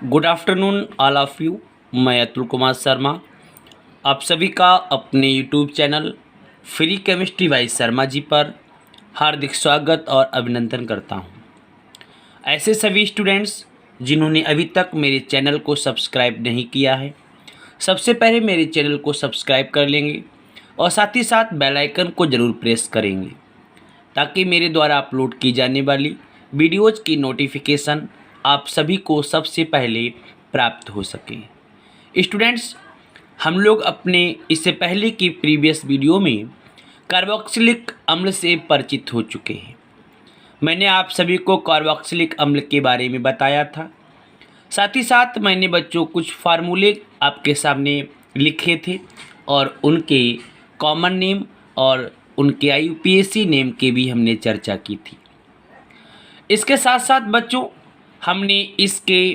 Good afternoon all of you. मैं अतुल कुमार शर्मा आप सभी का अपने YouTube channel free chemistry by Sharma ji पर हार्दिक स्वागत और अभिनंदन करता हूं। ऐसे सभी स्टूडेंट्स जिन्होंने अभी तक मेरे चैनल को सब्सक्राइब नहीं किया है, सबसे पहले मेरे चैनल को सब्सक्राइब कर लेंगे और साथ ही साथ बेल आइकन को ज़रूर प्रेस करेंगे ताकि मेरे द्वारा अपलोड की जाने वाली वीडियोज़ की नोटिफिकेशन आप सभी को सबसे पहले प्राप्त हो सके। स्टूडेंट्स, हम लोग अपने इससे पहले की प्रीवियस वीडियो में कार्बोक्सिलिक अम्ल से परिचित हो चुके हैं। मैंने आप सभी को कार्बोक्सिलिक अम्ल के बारे में बताया था। साथ ही साथ मैंने बच्चों कुछ फार्मूले आपके सामने लिखे थे और उनके कॉमन नेम और उनके IUPAC नेम के भी हमने चर्चा की थी। इसके साथ साथ बच्चों हमने इसके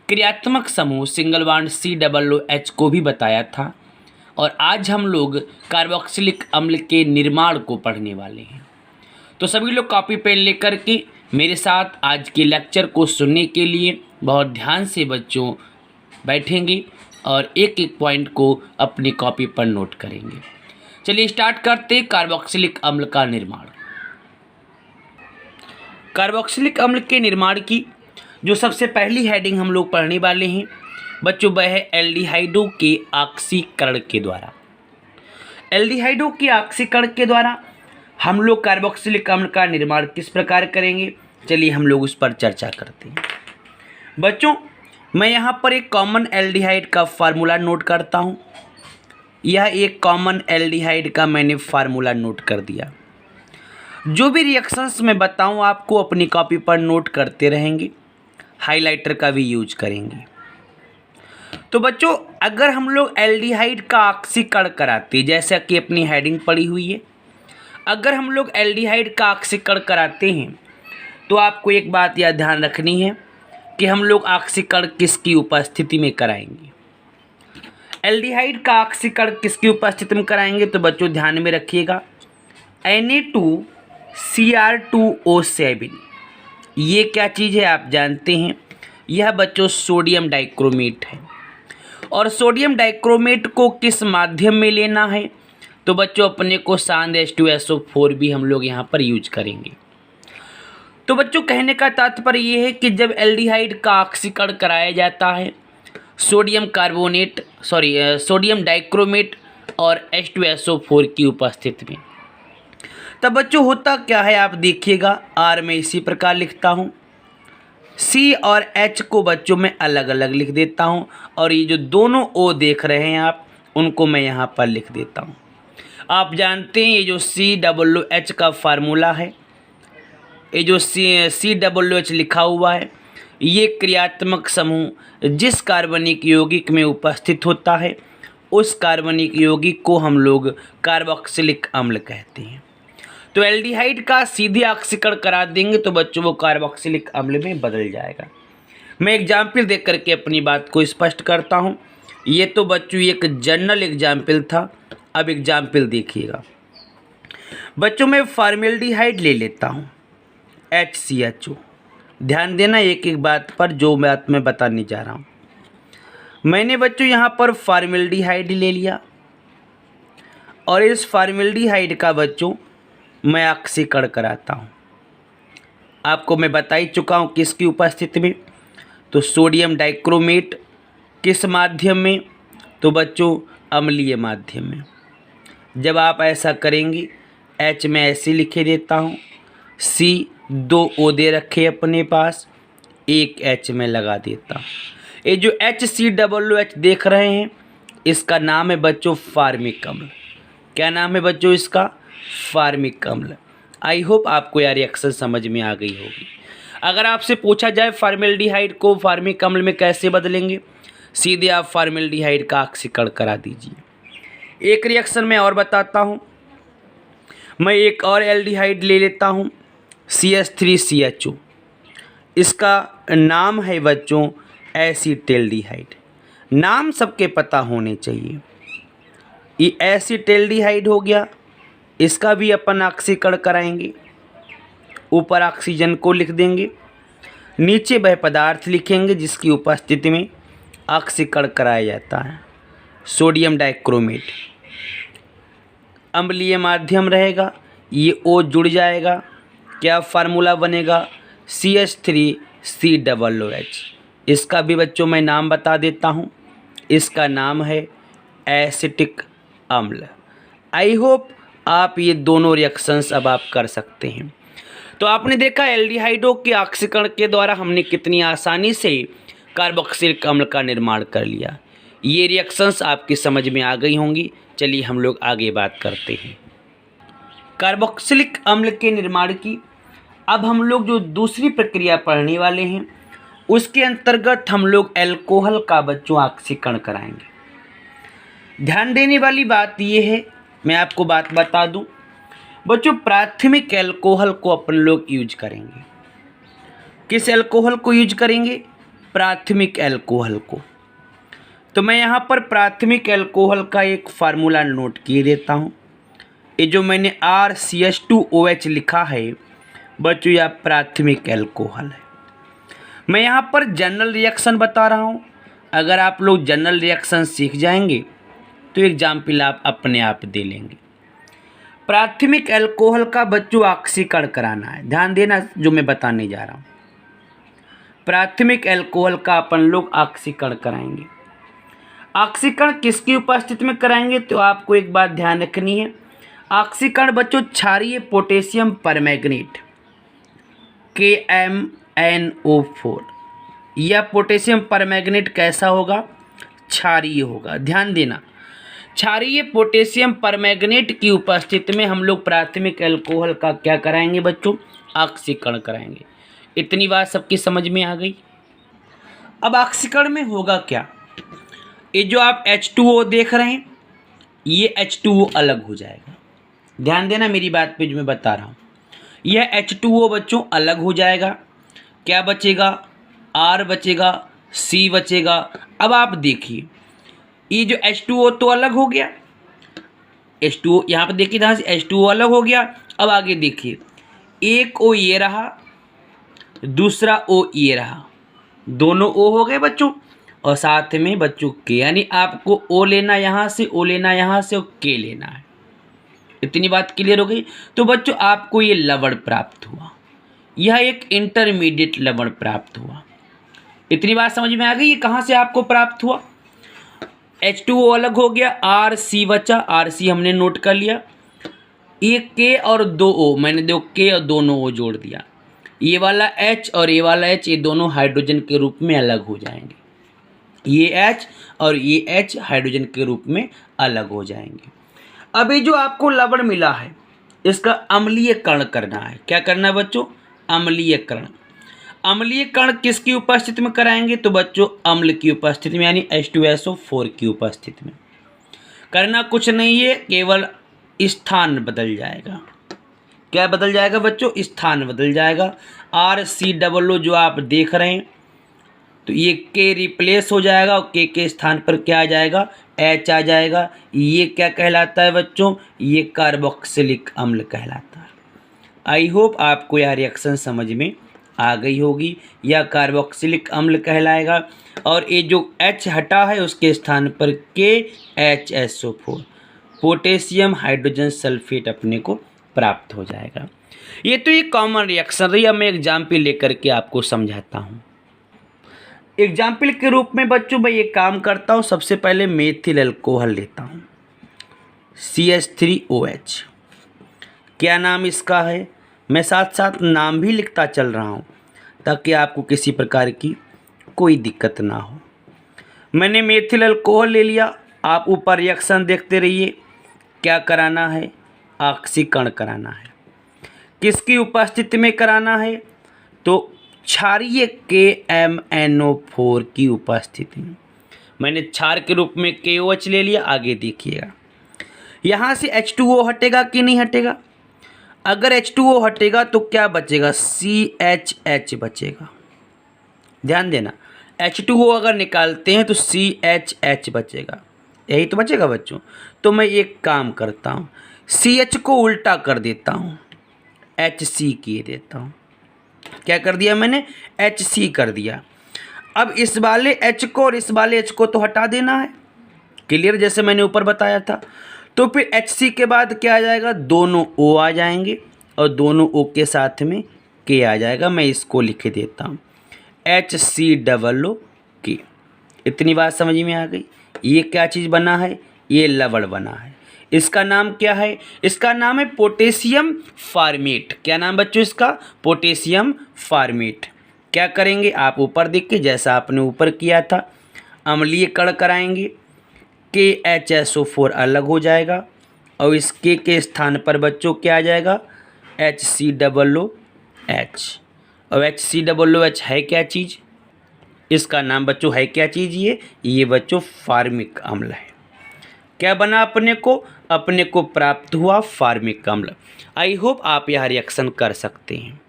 क्रियात्मक समूह सिंगल बॉन्ड COOH को भी बताया था और आज हम लोग कार्बोक्सिलिक अम्ल के निर्माण को पढ़ने वाले हैं। तो सभी लोग कॉपी पेन लेकर के मेरे साथ आज के लेक्चर को सुनने के लिए बहुत ध्यान से बच्चों बैठेंगे और एक एक पॉइंट को अपनी कॉपी पर नोट करेंगे। चलिए स्टार्ट करते कार्बोक्सिलिक अम्ल का निर्माण। कार्बोक्सिलिक अम्ल के निर्माण की जो सबसे पहली हेडिंग हम लोग पढ़ने वाले हैं बच्चों, वह है एल्डिहाइडों के ऑक्सीकरण के द्वारा। एल्डिहाइडों के ऑक्सीकरण के द्वारा हम लोग कार्बोक्सिलिक अम्ल का निर्माण किस प्रकार करेंगे, चलिए हम लोग उस पर चर्चा करते हैं। बच्चों, मैं यहाँ पर एक कॉमन एल्डिहाइड का फार्मूला नोट करता हूँ। यह एक कॉमन एल्डिहाइड का मैंने फार्मूला नोट कर दिया। जो भी रिएक्शंस मैं बताऊँ आपको अपनी कॉपी पर नोट करते रहेंगे, हाइलाइटर का भी यूज करेंगे। तो बच्चों, अगर हम लोग एल्डिहाइड का ऑक्सीकरण कराते, जैसा कि अपनी हेडिंग पड़ी हुई है, अगर हम लोग एल्डिहाइड का ऑक्सीकरण कराते हैं तो आपको एक बात याद ध्यान रखनी है कि हम लोग ऑक्सीकरण किसकी उपस्थिति में कराएंगे। एल्डिहाइड का ऑक्सीकरण किसकी उपस्थिति में कराएंगे तो बच्चों ध्यान में रखिएगा, Na2Cr2O7। ये क्या चीज़ है आप जानते हैं, यह बच्चों सोडियम डाइक्रोमेट है। और सोडियम डाइक्रोमेट को किस माध्यम में लेना है तो बच्चों अपने को सांद H2SO4 भी हम लोग यहाँ पर यूज करेंगे। तो बच्चों कहने का तात्पर्य ये है कि जब एल्डिहाइड का ऑक्सीकरण कराया जाता है सोडियम डाइक्रोमेट और H2SO4 की उपस्थिति में, तब बच्चों होता क्या है आप देखिएगा। R में इसी प्रकार लिखता हूँ, C और H को बच्चों मैं अलग अलग लिख देता हूँ और ये जो दोनों O देख रहे हैं आप, उनको मैं यहाँ पर लिख देता हूँ। आप जानते हैं ये जो COOH का फार्मूला है, ये जो COOH लिखा हुआ है, ये क्रियात्मक समूह जिस कार्बनिक यौगिक में उपस्थित होता है उस कार्बनिक यौगिक को हम लोग कार्बोक्सिलिक अम्ल कहते हैं। तो एल्डिहाइड का सीधे ऑक्सीकरण करा देंगे तो बच्चों वो कार्बोक्सिलिक अम्ल में बदल जाएगा। मैं एग्जाम्पल देख करके अपनी बात को स्पष्ट करता हूँ। ये तो बच्चों एक जनरल एग्जाम्पल था, अब एग्जाम्पल देखिएगा। बच्चों मैं फॉर्मेल्डिहाइड ले लेता हूँ HCHO। ध्यान देना एक एक बात पर जो बात मैं बताने जा रहा हूँ। मैंने बच्चों यहाँ पर फॉर्मेल्डिहाइड ले लिया और इस फॉर्मेल्डिहाइड का बच्चों मैं ऑक्सीकरण कराता हूँ। आपको मैं बता ही चुका हूँ किसकी उपस्थिति में, तो सोडियम डाइक्रोमेट किस माध्यम में तो बच्चों अम्लीय माध्यम में। जब आप ऐसा करेंगे, H में ऐसे लिखे देता हूँ, C 2 O दे रखे अपने पास, एक H में लगा देता हूँ। ये जो HCOOH देख रहे हैं इसका नाम है बच्चों फार्मिक अम्ल। क्या नाम है बच्चों इसका? फार्मिक अम्ल। आई होप आपको यार रिएक्शन समझ में आ गई होगी। अगर आपसे पूछा जाए फॉर्मेल्डिहाइड को फार्मिक अम्ल में कैसे बदलेंगे, सीधे आप फॉर्मेल्डिहाइड का ऑक्सीकरण करा दीजिए। एक रिएक्शन में और बताता हूँ, मैं एक और एल्डिहाइड ले लेता हूँ CH3CHO। इसका नाम है बच्चों एसीटेल्डिहाइड। नाम सबके पता होने चाहिए। ये एसीटेल्डिहाइड हो गया, इसका भी अपन ऑक्सीकरण कराएंगे। ऊपर ऑक्सीजन को लिख देंगे, नीचे वह पदार्थ लिखेंगे जिसकी उपस्थिति में ऑक्सीकरण कराया जाता है। सोडियम डाइक्रोमेट अम्लीय माध्यम रहेगा, ये O जुड़ जाएगा, क्या फार्मूला बनेगा CH3COOH। इसका भी बच्चों मैं नाम बता देता हूँ, इसका नाम है एसिटिक अम्ल। आई होप आप ये दोनों रिएक्शंस अब आप कर सकते हैं। तो आपने देखा एल्डिहाइडों के ऑक्सीकरण के द्वारा हमने कितनी आसानी से कार्बोक्सिलिक अम्ल का निर्माण कर लिया। ये रिएक्शंस आपकी समझ में आ गई होंगी। चलिए हम लोग आगे बात करते हैं कार्बोक्सिलिक अम्ल के निर्माण की। अब हम लोग जो दूसरी प्रक्रिया पढ़ने वाले हैं उसके अंतर्गत हम लोग एल्कोहल का बच्चों ऑक्सीकरण कराएंगे। ध्यान देने वाली बात यह है, मैं आपको बात बता दूं बच्चों, प्राथमिक एल्कोहल को अपन लोग यूज करेंगे। किस एल्कोहल को यूज करेंगे? प्राथमिक एल्कोहल को। तो मैं यहाँ पर प्राथमिक एल्कोहल का एक फार्मूला नोट किए देता हूँ। ये जो मैंने RCH2OH लिखा है बच्चों, यह प्राथमिक एल्कोहल है। मैं यहाँ पर जनरल रिएक्शन बता रहा हूँ। अगर आप लोग जनरल रिएक्शन सीख जाएंगे तो एग्जाम्पल आप अपने आप दे लेंगे। प्राथमिक एल्कोहल का बच्चों ऑक्सीकरण कराना है। ध्यान देना जो मैं बताने जा रहा हूँ। प्राथमिक एल्कोहल का अपन लोग ऑक्सीकरण कराएंगे। ऑक्सीकरण किसकी उपस्थिति में कराएंगे? तो आपको एक बात ध्यान रखनी है, ऑक्सीकरण बच्चों क्षारीय पोटेशियम परमैंगनेट KMnO4। यह पोटेशियम परमैंगनेट कैसा होगा? क्षारीय होगा। ध्यान देना, क्षारीय पोटेशियम परमैंगनेट की उपस्थिति में हम लोग प्राथमिक एल्कोहल का क्या कराएंगे बच्चों? ऑक्सीकरण कराएंगे। इतनी बात सबकी समझ में आ गई। अब ऑक्सीकरण में होगा क्या? ये जो आप H2O देख रहे हैं, ये H2O अलग हो जाएगा। ध्यान देना मेरी बात पे जो मैं बता रहा हूँ। यह H2O बच्चों अलग हो जाएगा। क्या बचेगा? R बचेगा, C बचेगा। अब आप देखिए, ये जो H2O तो अलग हो गया, H2O यहाँ पर देखिए, यहाँ से H2O अलग हो गया। अब आगे देखिए, एक O ये रहा, दूसरा O ये रहा, दोनों O हो गए बच्चों, और साथ में बच्चों K, यानी आपको O लेना यहाँ से, O लेना यहाँ से और K लेना है। इतनी बात क्लियर हो गई। तो बच्चों आपको ये लवण प्राप्त हुआ, यह एक इंटरमीडिएट लवण प्राप्त हुआ। इतनी बात समझ में आ गई। ये कहाँ से आपको प्राप्त हुआ? H2O अलग हो गया, RC बचा, RC हमने नोट कर लिया। एक K और दो O, मैंने दो K और दोनों O जोड़ दिया। ये वाला H और ये वाला H, ये दोनों हाइड्रोजन के रूप में अलग हो जाएंगे। ये H और ये H हाइड्रोजन के रूप में अलग हो जाएंगे। अब ये जो आपको लवण मिला है, इसका अम्लीयकरण करना है। क्या करना है बच्चों? अम्लीयकरण। अम्लीयकरण किसकी उपस्थिति में कराएंगे? तो बच्चों अम्ल की उपस्थिति में, यानी H2SO4 की उपस्थिति में। करना कुछ नहीं है, केवल स्थान बदल जाएगा। क्या बदल जाएगा बच्चों? स्थान बदल जाएगा। RCOO जो आप देख रहे हैं, तो ये K रिप्लेस हो जाएगा और K के स्थान पर क्या आ जाएगा? H आ जाएगा। ये क्या कहलाता है बच्चों? ये कार्बोक्सिलिक अम्ल कहलाता है। आई होप आपको यह रिएक्शन समझ में आ गई होगी। यह कार्बोक्सिलिक अम्ल कहलाएगा। और ये जो H हटा है उसके स्थान पर KHSO4 पोटेशियम हाइड्रोजन सल्फेट अपने को प्राप्त हो जाएगा। ये तो ये कॉमन रिएक्शन रही। अब मैं एग्जाम्पल लेकर के आपको समझाता हूँ। एग्जाम्पल के रूप में बच्चों मैं ये काम करता हूँ। सबसे पहले मेथिल अल्कोहल लेता हूँ, CH3OH। क्या नाम इसका है? मैं साथ साथ नाम भी लिखता चल रहा हूँ ताकि आपको किसी प्रकार की कोई दिक्कत ना हो। मैंने मेथिल अल्कोहल ले लिया। आप ऊपर रिएक्शन देखते रहिए। क्या कराना है? ऑक्सीकरण कराना है। किसकी उपस्थिति में कराना है? तो क्षारीय KMnO4 की उपस्थिति में। मैंने क्षार के रूप में KOH ले लिया। आगे देखिएगा, यहाँ से H2O हटेगा कि नहीं हटेगा? अगर H2O हटेगा तो क्या बचेगा? CHH बचेगा। ध्यान देना, H2O अगर निकालते हैं तो CHH बचेगा। यही तो बचेगा बच्चों। तो मैं एक काम करता हूँ, CH को उल्टा कर देता हूँ, HC किए देता हूँ। क्या कर दिया मैंने, HC कर दिया। अब इस वाले H को और इस वाले H को तो हटा देना है, क्लियर, जैसे मैंने ऊपर बताया था। तो फिर HC के बाद क्या आ जाएगा, दोनों O आ जाएंगे और दोनों O के साथ में K आ जाएगा। मैं इसको लिख देता हूँ HCOOK। इतनी बात समझ में आ गई। ये क्या चीज़ बना है, ये लवण बना है। इसका नाम क्या है, इसका नाम है पोटेशियम फॉर्मेट। क्या नाम बच्चों इसका, पोटेशियम फॉर्मेट। क्या करेंगे आप ऊपर देख के, जैसा आपने ऊपर किया था, अम्लीय कण कराएंगे, KHSO4 अलग हो जाएगा और इस K के स्थान पर बच्चों क्या आ जाएगा, HCOOH। और HCOOH है क्या चीज़, इसका नाम बच्चों है क्या चीज़, ये बच्चों फार्मिक अम्ल है। क्या बना अपने को प्राप्त हुआ फार्मिक अम्ल। आई होप आप यह रिएक्शन कर सकते हैं।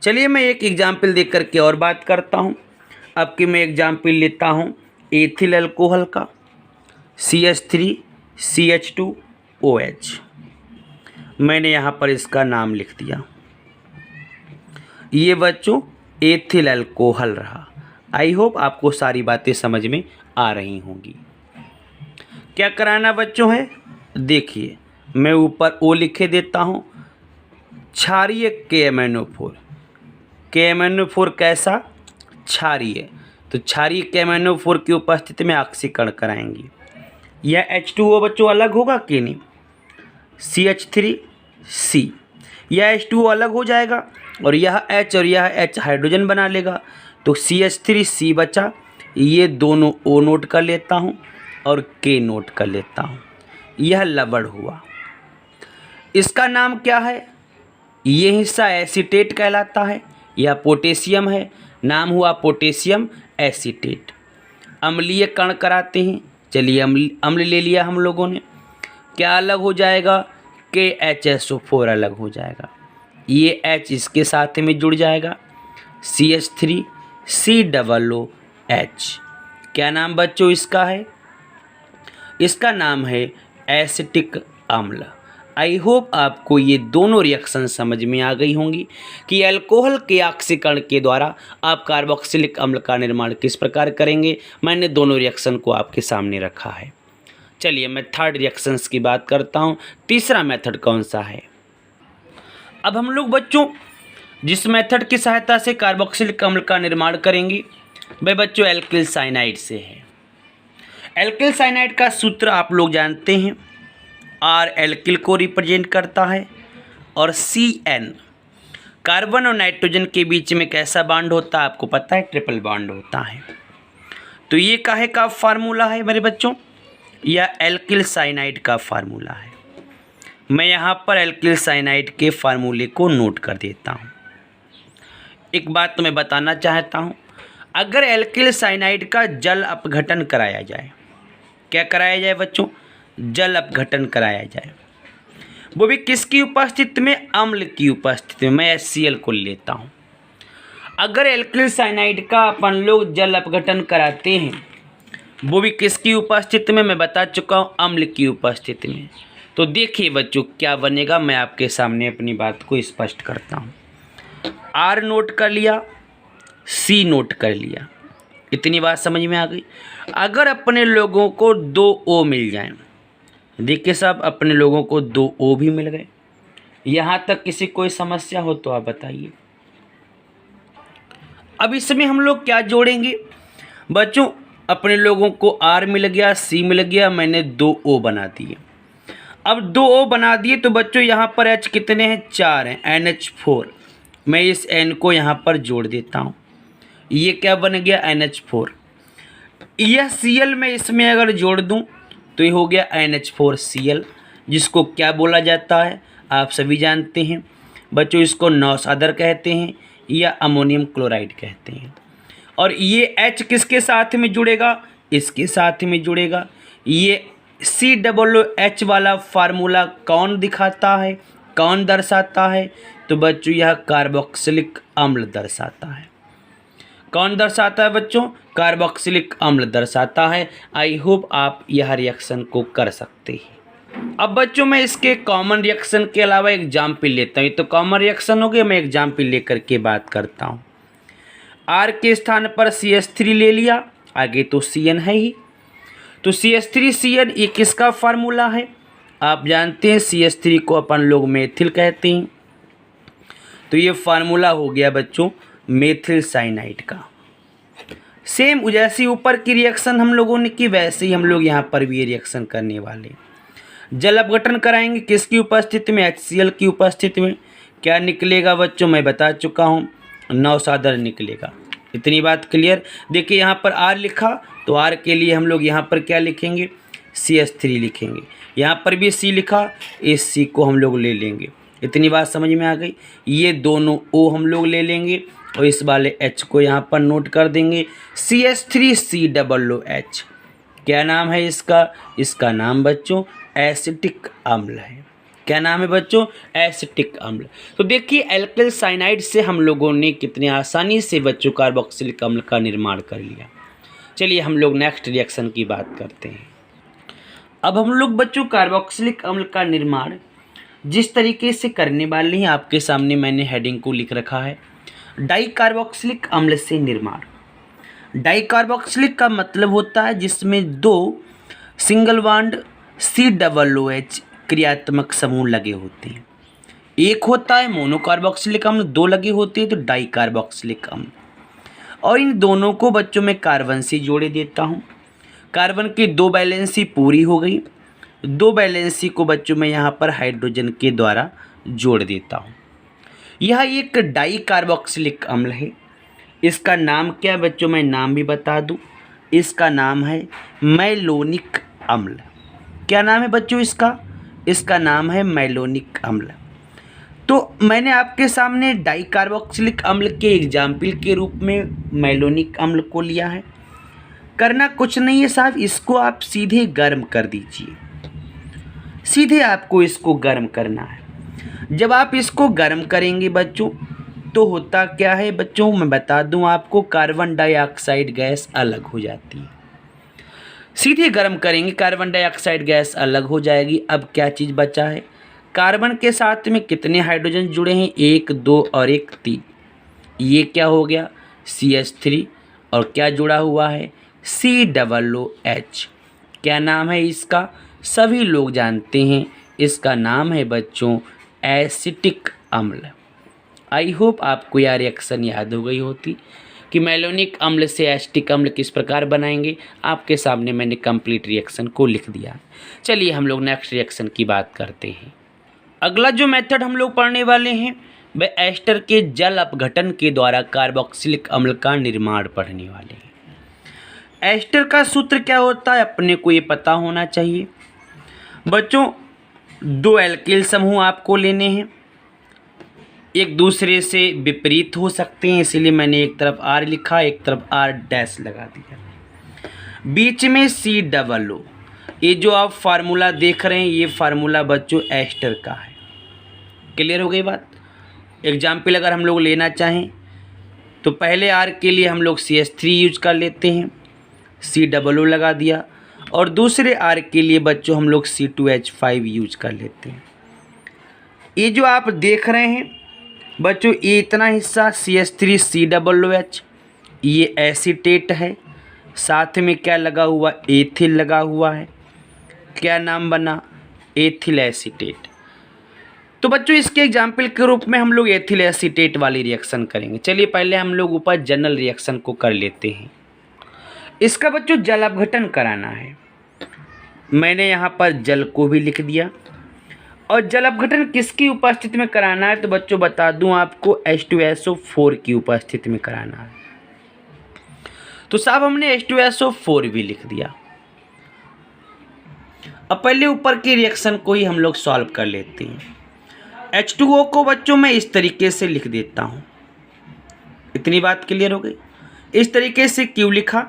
चलिए मैं एक एग्जाम्पल देख करके और बात करता हूँ। अब कि मैं एग्जाम्पल लेता हूँ एथिल अल्कोहल का, CH3CH2OH। मैंने यहाँ पर इसका नाम लिख दिया, ये बच्चों एथिल अल्कोहल रहा। आई होप आपको सारी बातें समझ में आ रही होंगी। क्या कराना बच्चों है, देखिए मैं ऊपर O लिखे देता हूँ, क्षारीय KMnO4। KMnO4 कैसा, क्षारीय, तो क्षारीय KMnO4 की उपस्थिति में ऑक्सीकरण कराएंगे। यह H2O बच्चों अलग होगा कि नहीं, CH3C, यह H2O अलग हो जाएगा और यह H और यह H हाइड्रोजन बना लेगा, तो CH3C बचा। ये दोनों O नोट कर लेता हूँ और K नोट कर लेता हूँ। यह लवण हुआ। इसका नाम क्या है, ये हिस्सा एसीटेट कहलाता है। यह पोटेशियम है, नाम हुआ पोटेशियम एसीटेट। अम्लीय कण कराते हैं, चलिए अम्ल ले लिया हम लोगों ने। क्या अलग हो जाएगा, KHSO4 अलग हो जाएगा। ये H इसके साथ में जुड़ जाएगा, CH3COOH। क्या नाम बच्चों इसका है, इसका नाम है एसिटिक अम्ल। आई होप आपको ये दोनों रिएक्शन समझ में आ गई होंगी कि अल्कोहल के ऑक्सीकरण के द्वारा आप कार्बोक्सिलिक अम्ल का निर्माण किस प्रकार करेंगे। मैंने दोनों रिएक्शन को आपके सामने रखा है। चलिए मैं थर्ड रिएक्शंस की बात करता हूँ। तीसरा मेथड कौन सा है। अब हम लोग बच्चों जिस मेथड की सहायता से कार्बोक्सिलिक अम्ल का निर्माण करेंगे वह बच्चों एल्किल साइनाइड से है। एल्किल साइनाइड का सूत्र आप लोग जानते हैं, R एल्किल को रिप्रेजेंट करता है और CN कार्बन और नाइट्रोजन के बीच में कैसा बॉन्ड होता है आपको पता है, ट्रिपल बॉन्ड होता है। तो ये काहे का फार्मूला है मेरे बच्चों, यह एल्किल साइनाइड का फार्मूला है। मैं यहाँ पर एल्किल साइनाइड के फार्मूले को नोट कर देता हूँ। एक बात तो मैं बताना चाहता हूँ, अगर एल्किल साइनाइड का जल अपघटन कराया जाए, क्या कराया जाए बच्चों, जल अपघटन कराया जाए, वो भी किसकी उपस्थिति में, अम्ल की उपस्थिति में। मैं HCl को लेता हूँ। अगर एल्किल साइनाइड का अपन लोग जल अपघटन कराते हैं वो भी किसकी उपस्थिति में, मैं बता चुका हूँ, अम्ल की उपस्थिति में। तो देखिए बच्चों क्या बनेगा, मैं आपके सामने अपनी बात को स्पष्ट करता हूँ। R नोट कर लिया, C नोट कर लिया, इतनी बात समझ में आ गई। अगर अपने लोगों को 2 O मिल जाएं, देखिए साहब अपने लोगों को 2 O भी मिल गए, यहाँ तक किसी कोई समस्या हो तो आप बताइए। अब इसमें हम लोग क्या जोड़ेंगे बच्चों, अपने लोगों को R मिल गया, C मिल गया, मैंने 2 O बना दिए। अब 2 O बना दिए तो बच्चों यहाँ पर H कितने हैं, 4 हैं, NH4। मैं इस N को यहाँ पर जोड़ देता हूँ, ये क्या बन गया, NH4। यह Cl मैं इसमें अगर जोड़ दूँ तो ये हो गया NH4Cl, जिसको क्या बोला जाता है आप सभी जानते हैं बच्चों, इसको नौसादर कहते हैं या अमोनियम क्लोराइड कहते हैं। और ये H किसके साथ में जुड़ेगा, इसके साथ में जुड़ेगा। ये COOH वाला फार्मूला कौन दिखाता है, कौन दर्शाता है, तो बच्चों यह कार्बोक्सिलिक अम्ल दर्शाता है। कौन दर्शाता है बच्चों, कार्बोक्सिलिक अम्ल दर्शाता है। आई होप आप यह रिएक्शन को कर सकते हैं। अब बच्चों मैं इसके कॉमन रिएक्शन के अलावा एग्जाम्पल लेता हूँ। ये तो कॉमन रिएक्शन हो गया, मैं एग्जाम्पल लेकर के बात करता हूँ। R के स्थान पर CH3 ले लिया, आगे तो CN है ही, तो CH3 CN ये किसका फार्मूला है? आप जानते हैं CH3 को अपन लोग मेथिल कहते हैं, तो ये फार्मूला हो गया बच्चों मेथिल साइनाइड का। सेम जैसी ऊपर की रिएक्शन हम लोगों ने की, वैसे ही हम लोग यहाँ पर भी ये रिएक्शन करने वाले। जल अपघटन कराएंगे किसकी उपस्थिति में? HCl की उपस्थिति में। क्या निकलेगा बच्चों? मैं बता चुका हूँ, नौसादर निकलेगा। इतनी बात क्लियर। देखिए यहाँ पर R लिखा, तो R के लिए हम लोग यहाँ पर क्या लिखेंगे? CH3 लिखेंगे। यहाँ पर भी C लिखा, इस C को हम लोग ले लेंगे। इतनी बात समझ में आ गई। ये दोनों O हम लोग ले लेंगे और इस वाले H को यहाँ पर नोट कर देंगे, CH3COOH। क्या नाम है इसका? इसका नाम बच्चों एसिटिक अम्ल है। क्या नाम है बच्चों? एसिटिक अम्ल। तो देखिए एल्काइल साइनाइड से हम लोगों ने कितनी आसानी से बच्चों कार्बोक्सिलिक अम्ल का निर्माण कर लिया। चलिए हम लोग नेक्स्ट रिएक्शन की बात करते हैं। अब हम लोग बच्चों कार्बोक्सिलिक अम्ल का निर्माण जिस तरीके से करने वाले हैं, आपके सामने मैंने हेडिंग को लिख रखा है, डाई कार्बोक्सिलिक अम्ल से निर्माण। डाई कार्बोक्सिलिक का मतलब होता है जिसमें दो सिंगल बॉन्ड COOH क्रियात्मक समूह लगे होते हैं। एक होता है मोनोकार्बोक्सिलिक अम्ल, दो लगे होते हैं तो डाई कार्बोक्सिलिक अम्ल। और इन दोनों को बच्चों में कार्बन से जोड़े देता हूँ। कार्बन की दो वैलेंसी पूरी हो गई, दो वैलेंसी को बच्चों में यहाँ पर हाइड्रोजन के द्वारा जोड़ देता हूँ। यह एक डाई कार्बोक्सिलिक अम्ल है। इसका नाम क्या है बच्चों? मैं नाम भी बता दूँ, इसका नाम है मैलोनिक अम्ल। क्या नाम है बच्चों इसका? इसका नाम है मैलोनिक अम्ल। तो मैंने आपके सामने डाई कार्बोक्सिलिक अम्ल के एग्जाम्पल के रूप में मैलोनिक अम्ल को लिया है। करना कुछ नहीं है साहब, इसको आप सीधे गर्म कर दीजिए। सीधे आपको इसको गर्म करना है। जब आप इसको गर्म करेंगे बच्चों तो होता क्या है बच्चों, मैं बता दूं आपको, कार्बन डाइऑक्साइड गैस अलग हो जाती है। सीधे गर्म करेंगे कार्बन डाइऑक्साइड गैस अलग हो जाएगी। अब क्या चीज़ बचा है? कार्बन के साथ में कितने हाइड्रोजन जुड़े हैं? 1 2 और 1 3। ये क्या हो गया? CH3। और क्या जुड़ा हुआ है? COOH। क्या नाम है इसका? सभी लोग जानते हैं, इसका नाम है बच्चों एसिटिक अम्ल। आई होप आपको यह रिएक्शन याद हो गई होती कि मैलोनिक अम्ल से एसिटिक अम्ल किस प्रकार बनाएंगे। आपके सामने मैंने कंप्लीट रिएक्शन को लिख दिया। चलिए हम लोग नेक्स्ट रिएक्शन की बात करते हैं। अगला जो मेथड हम लोग पढ़ने वाले हैं वह एस्टर के जल अपघटन के द्वारा कार्बोक्सिलिक अम्ल का निर्माण पढ़ने वाले हैं। एस्टर का सूत्र क्या होता है अपने को ये पता होना चाहिए बच्चों। दो एल्किल समूह आपको लेने हैं, एक दूसरे से विपरीत हो सकते हैं, इसलिए मैंने एक तरफ R लिखा, एक तरफ R' लगा दिया, बीच में COO। ये जो आप फार्मूला देख रहे हैं ये फार्मूला बच्चों एस्टर का है। क्लियर हो गई बात? एग्जाम्पल अगर हम लोग लेना चाहें तो पहले R के लिए हम लोग CH3 यूज कर लेते हैं, COO लगा दिया, और दूसरे R के लिए बच्चों हम लोग C2H5 यूज कर लेते हैं। ये जो आप देख रहे हैं बच्चों, ये इतना हिस्सा CH3COOH ये एसीटेट है, साथ में क्या लगा हुआ? एथिल लगा हुआ है। क्या नाम बना? Ethyl acetate. तो बच्चों इसके एग्जाम्पल के रूप में हम लोग एथिल एसीटेट वाली रिएक्शन करेंगे। चलिए पहले हम लोग ऊपर जनरल रिएक्शन को कर लेते हैं। इसका बच्चों जल अपघटन कराना है। मैंने यहाँ पर जल को भी लिख दिया, और जल अपघटन किसकी उपस्थिति में कराना है? तो बच्चों बता दूं आपको H2SO4 की उपस्थिति में कराना है। तो साहब हमने H2SO4 भी लिख दिया। अब पहले ऊपर की रिएक्शन को ही हम लोग सॉल्व कर लेते हैं। H2O को बच्चों मैं इस तरीके से लिख देता हूँ। इतनी बात क्लियर हो गई? इस तरीके से क्यों लिखा?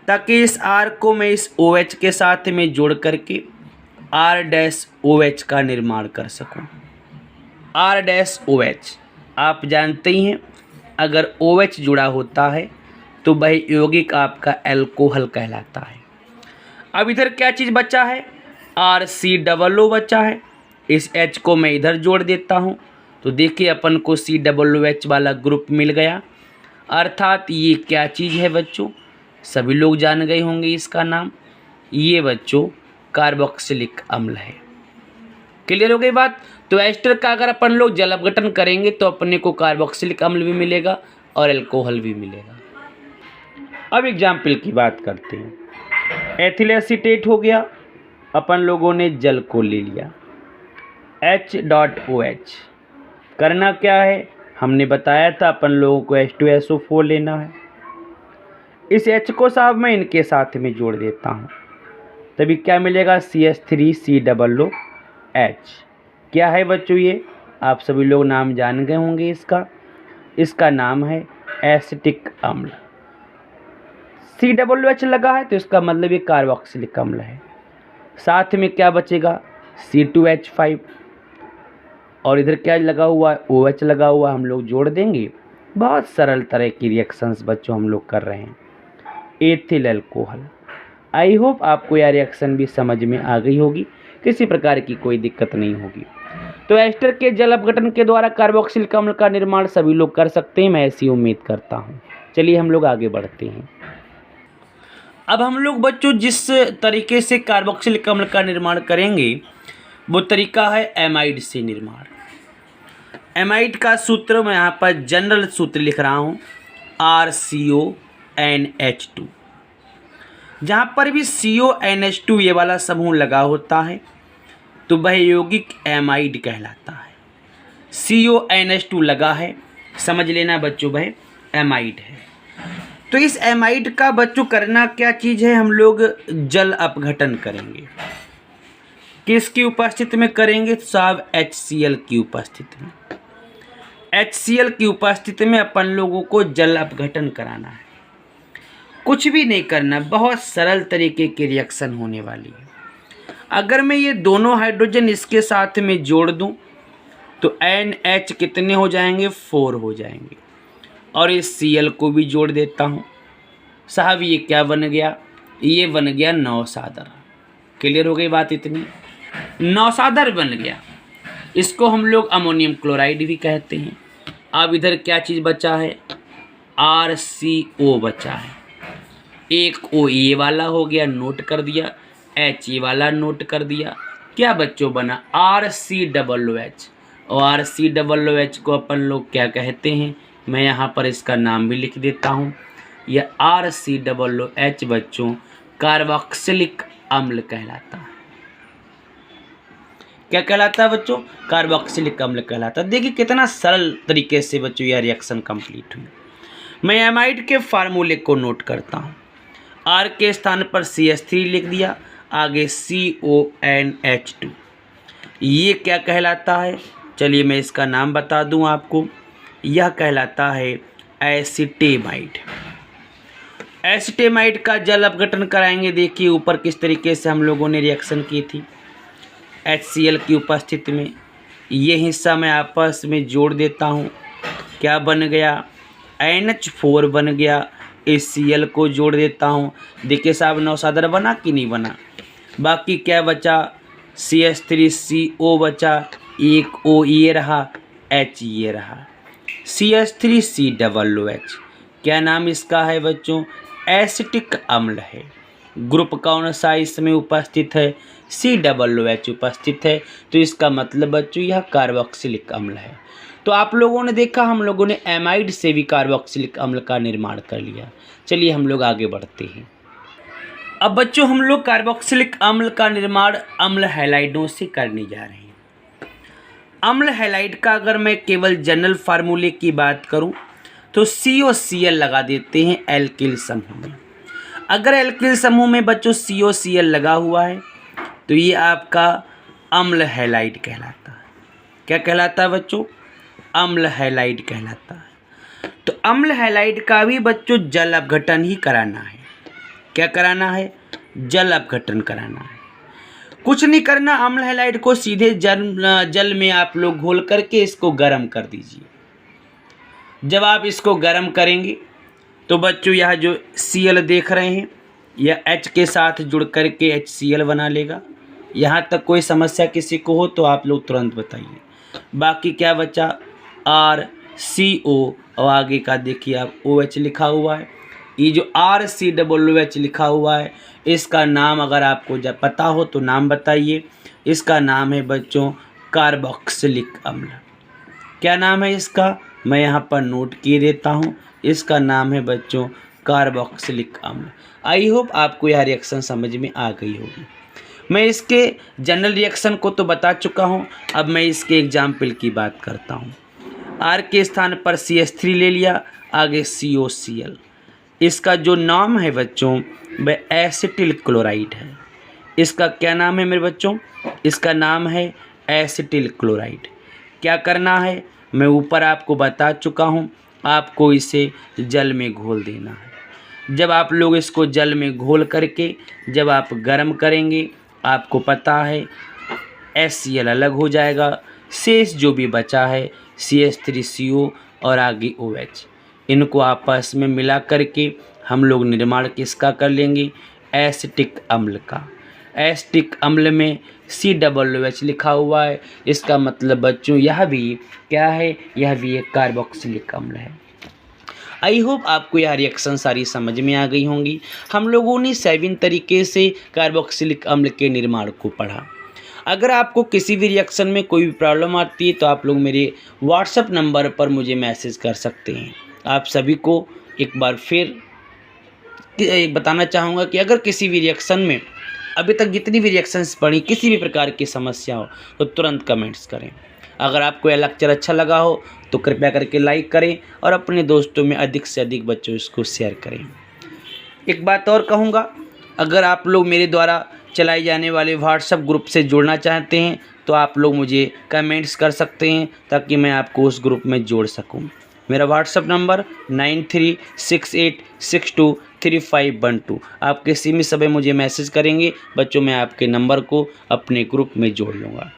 ताकि इस R को मैं इस OH के साथ में जोड़ करके R-OH का निर्माण कर सकूं। R-OH आप जानते ही हैं, अगर OH जुड़ा होता है तो वह यौगिक आपका एल्कोहल कहलाता है। अब इधर क्या चीज़ बचा है? RCOO बचा है, इस H को मैं इधर जोड़ देता हूँ तो देखिए अपन को COOH वाला ग्रुप मिल गया। अर्थात ये क्या चीज़ है बच्चों, सभी लोग जान गए होंगे इसका नाम, ये बच्चों कार्बोक्सिलिक अम्ल है। क्लियर हो गई बात। तो एस्टर का अगर अपन लोग जल अपघटन करेंगे तो अपने को कार्बोक्सिलिक अम्ल भी मिलेगा और अल्कोहल भी मिलेगा। अब एग्जाम्पल की बात करते हैं। एथिल एसीटेट हो गया, अपन लोगों ने जल को ले लिया H.OH। करना क्या है, हमने बताया था अपन लोगों को H2SO4 लेना है। इस H को साहब मैं इनके साथ में जोड़ देता हूँ, तभी क्या मिलेगा CH3COOH। क्या है बच्चों ये, आप सभी लोग नाम जान गए होंगे इसका नाम है एसिटिक अम्ल। COOH लगा है तो इसका मतलब ये कार्बोक्सिलिक अम्ल है। साथ में क्या बचेगा C2H5 और इधर क्या लगा हुआ है OH लगा हुआ, हम लोग जोड़ देंगे। बहुत सरल तरह की रिएक्शंस बच्चों हम लोग कर रहे हैं। Ethyl alcohol. आई होप आपको यह रिएक्शन भी समझ में आ गई होगी, किसी प्रकार की कोई दिक्कत नहीं होगी। तो एस्टर के जल अपघटन के द्वारा कार्बोक्सिलिक अम्ल का निर्माण सभी लोग कर सकते हैं, मैं ऐसी उम्मीद करता हूँ। चलिए हम लोग आगे बढ़ते हैं। अब हम लोग बच्चों जिस तरीके से कार्बोक्सिलिक अम्ल का निर्माण करेंगे वो तरीका है एमाइड से निर्माण। एमाइड का सूत्र मैं यहाँ पर जनरल सूत्र लिख रहा हूँ RCONH2। जहाँ पर भी CONH2 ये वाला समूह लगा होता है तो वह यौगिक एमाइड कहलाता है। CONH2 लगा है, समझ लेना बच्चों वह एमाइड है। तो इस एमाइड का बच्चों करना क्या चीज़ है, हम लोग जल अपघटन करेंगे। किसकी उपस्थिति में करेंगे साहब, HCl की उपस्थिति में। HCl की उपस्थिति में अपन लोगों को जल अपघटन कराना है। कुछ भी नहीं करना, बहुत सरल तरीके की रिएक्शन होने वाली है। अगर मैं ये दोनों हाइड्रोजन इसके साथ में जोड़ दूं तो NH कितने हो जाएंगे, 4 हो जाएंगे। और इस Cl को भी जोड़ देता हूँ साहब, ये क्या बन गया, ये बन गया नौसादर। क्लियर हो गई बात, इतनी नौसादर बन गया। इसको हम लोग अमोनियम क्लोराइड भी कहते हैं। अब इधर क्या चीज़ बचा है, RCO बचा है। एक O ये वाला हो गया, नोट कर दिया, H ये वाला नोट कर दिया। क्या बच्चों बना RCOOH। और RCOOH को अपन लोग क्या कहते हैं, मैं यहाँ पर इसका नाम भी लिख देता हूँ। यह RCOOH बच्चों कार्बोक्सिलिक अम्ल कहलाता है। क्या कहलाता है बच्चों, कार्बोक्सिलिक अम्ल कहलाता है। देखिए कितना सरल तरीके से बच्चों यह रिएक्शन कंप्लीट हुई। मैं एमाइड के फार्मूले को नोट करता हूँ। R के स्थान पर CH3 लिख दिया, आगे CONH2। ये क्या कहलाता है, चलिए मैं इसका नाम बता दूं आपको, यह कहलाता है एसिटेमाइड। एसिटेमाइड का जल अपघटन कराएंगे। देखिए ऊपर किस तरीके से हम लोगों ने रिएक्शन की थी। HCl की उपस्थिति में ये हिस्सा मैं आपस में जोड़ देता हूँ, क्या बन गया NH4 बन गया। इस Cl को जोड़ देता हूँ, देखिए साहब नौसादर बना कि नहीं बना। बाकी क्या बचा, CH3CO बचा, एक O ये रहा, H ये रहा, CH3COOH। क्या नाम इसका है बच्चों, एसिटिक अम्ल है। ग्रुप कौन सा इसमें उपस्थित है, COOH उपस्थित है। तो इसका मतलब बच्चों यह कार्बोक्सिलिक अम्ल है। तो आप लोगों ने देखा हम लोगों ने एमाइड से भी कार्बोक्सिलिक अम्ल का निर्माण कर लिया। चलिए हम लोग आगे बढ़ते हैं। अब बच्चों हम लोग कार्बोक्सिलिक अम्ल का निर्माण अम्ल हैलाइडों से करने जा रहे हैं। अम्ल हैलाइड का अगर मैं केवल जनरल फार्मूले की बात करूं तो COCl लगा देते हैं एल्किल समूह में। अगर एल्किल समूह में बच्चों COCl लगा हुआ है तो ये आपका अम्ल हैलाइड कहलाता है। क्या कहलाता है बच्चों, अम्ल हैलाइड कहलाता है। तो अम्ल हैलाइड का भी बच्चों जल अपघटन ही कराना है। क्या कराना है, जल अपघटन कराना है। कुछ नहीं करना, अम्ल हैलाइड को सीधे जल में आप लोग घोल करके इसको गर्म कर दीजिए। जब आप इसको गर्म करेंगे तो बच्चों यह जो Cl देख रहे हैं यह H के साथ जुड़ करके HCl बना लेगा। यहाँ तक कोई समस्या किसी को हो तो आप लोग तुरंत बताइए। बाकी क्या बचा, RCO और आगे का देखिए आप OH लिखा हुआ है। ये जो RCOOH लिखा हुआ है इसका नाम अगर आपको जब पता हो तो नाम बताइए। इसका नाम है बच्चों कार्बोक्सिलिक अम्ल। क्या नाम है इसका, मैं यहाँ पर नोट किए देता हूँ। इसका नाम है बच्चों कार्बोक्सिलिक अम्ल। आई होप आपको यह रिएक्शन समझ में आ गई होगी। मैं इसके जनरल रिएक्शन को तो बता चुका हूँ, अब मैं इसके एग्जाम्पल की बात करता हूँ। R के स्थान पर CH3 ले लिया, आगे COCl। इसका जो नाम है बच्चों वह एसिटिल क्लोराइड है। इसका क्या नाम है मेरे बच्चों, इसका नाम है एसिटिल क्लोराइड। क्या करना है मैं ऊपर आपको बता चुका हूँ, आपको इसे जल में घोल देना है। जब आप लोग इसको जल में घोल करके जब आप गर्म करेंगे, आपको पता है HCl अलग हो जाएगा, शेष जो भी बचा है CH3CO और आगे OH, इनको आपस में मिला करके हम लोग निर्माण किसका कर लेंगे, एसिटिक अम्ल का। एसिटिक अम्ल में COOH लिखा हुआ है, इसका मतलब बच्चों यह भी क्या है, यह भी एक कार्बोक्सिलिक अम्ल है। आई होप आपको यह रिएक्शन सारी समझ में आ गई होंगी। हम लोगों ने 7 तरीके से कार्बोक्सिलिक अम्ल के निर्माण को पढ़ा। अगर आपको किसी भी रिएक्शन में कोई भी प्रॉब्लम आती है तो आप लोग मेरे व्हाट्सएप नंबर पर मुझे मैसेज कर सकते हैं। आप सभी को एक बार फिर बताना चाहूँगा कि अगर किसी भी रिएक्शन में अभी तक जितनी भी रिएक्शंस पढ़ी किसी भी प्रकार की समस्या हो तो तुरंत कमेंट्स करें। अगर आपको यह लेक्चर अच्छा लगा हो तो कृपया करके लाइक करें और अपने दोस्तों में अधिक से अधिक बच्चों इसको शेयर करें। एक बात और कहूँगा, अगर आप लोग मेरे द्वारा चलाए जाने वाले व्हाट्सएप ग्रुप से जुड़ना चाहते हैं तो आप लोग मुझे कमेंट्स कर सकते हैं ताकि मैं आपको उस ग्रुप में जोड़ सकूं। मेरा व्हाट्सएप नंबर 9368623512। आप किसी भी समय मुझे मैसेज करेंगे बच्चों, मैं आपके नंबर को अपने ग्रुप में जोड़ लूँगा।